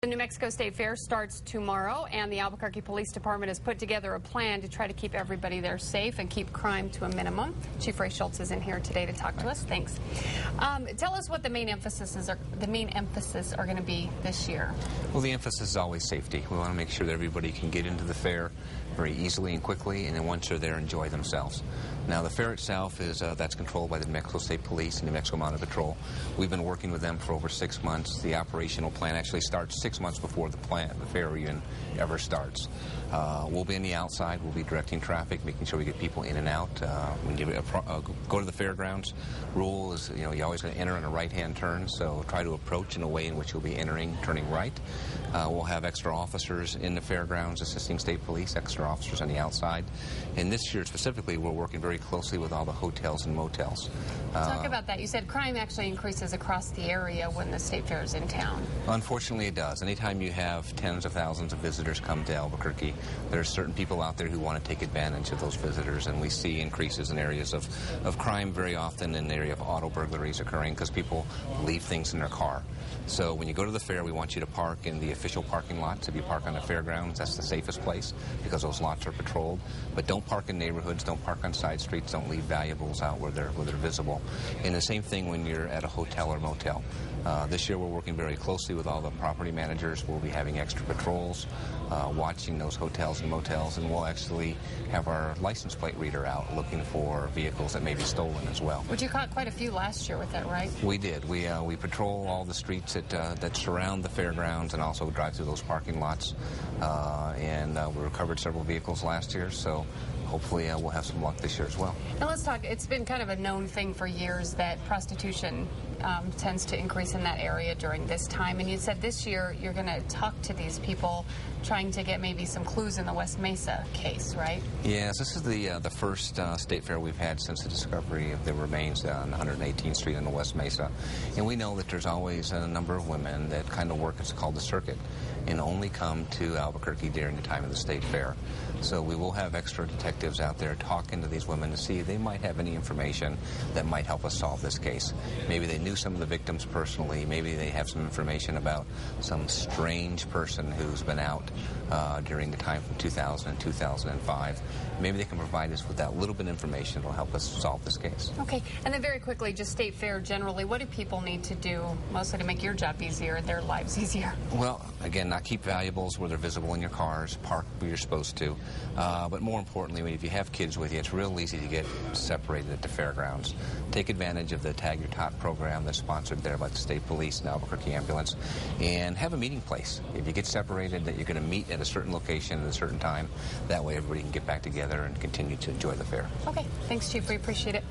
The New Mexico State Fair starts tomorrow, and the Albuquerque Police Department has put together a plan to try to keep everybody there safe and keep crime to a minimum. Chief Ray Schultz is in here today to talk to us. Thanks. Tell us what the main emphasis are going to be this year. Well, the emphasis is always safety. We want to make sure that everybody can get into the fair very easily and quickly, and then once they're there, enjoy themselves. Now, the fair itself is that's controlled by the New Mexico State Police and New Mexico Mounted Patrol. We've been working with them for over 6 months. The operational plan actually starts 6 months before the fair even ever starts. We'll be on the outside. We'll be directing traffic, making sure we get people in and out. When you go to the fairgrounds, rule is you always going to enter in a right-hand turn, so try to approach in a way in which you'll be turning right. We'll have extra officers in the fairgrounds assisting state police, extra officers on the outside. And this year specifically, we're working very closely with all the hotels and motels. Talk about that. You said crime actually increases across the area when the state fair is in town. Unfortunately, it does. Anytime you have tens of thousands of visitors come to Albuquerque, there are certain people out there who want to take advantage of those visitors, and we see increases in areas of crime very often in the area of auto burglaries occurring because people leave things in their car. So when you go to the fair, we want you to park in the official parking lots. If you park on the fairgrounds, that's the safest place because those lots are patrolled. But don't park in neighborhoods, don't park on side streets, don't leave valuables out where they're visible. And the same thing when you're at a hotel or motel. This year we're working very closely with all the property managers. We'll be having extra patrols, watching those hotels and motels, and we'll actually have our license plate reader out looking for vehicles that may be stolen as well. But you caught quite a few last year with that, right? We did. We patrol all the streets that surround the fairgrounds and also drive through those parking lots. We recovered several vehicles last year, so hopefully we'll have some luck this year as well. Now let's talk, it's been kind of a known thing for years that prostitution tends to increase in that area during this time. And you said this year you're going to talk to these people trying to get maybe some clues in the West Mesa case, right? Yes, this is the first state fair we've had since the discovery of the remains on 118th Street in the West Mesa. And we know that there's always a number of women that kind of work, it's called the circuit, and only come to Albuquerque during the time of the state fair. So we will have extra detectives out there talking to these women to see if they might have any information that might help us solve this case. Maybe they knew some of the victims personally. Maybe they have some information about some strange person who's been out during the time from 2000 and 2005. Maybe they can provide us with that little bit of information that will help us solve this case. Okay, and then very quickly, just state fair generally, what do people need to do mostly to make your job easier and their lives easier? Well, again, not keep valuables where they're visible in your cars, park where you're supposed to. But more importantly, if you have kids with you, it's real easy to get separated at the fairgrounds. Take advantage of the Tag-Your-Tots program that's sponsored there by the State Police and Albuquerque Ambulance, and have a meeting place. If you get separated, that you're going to meet at a certain location at a certain time. That way everybody can get back together and continue to enjoy the fair. Okay, thanks, Chief. We appreciate it.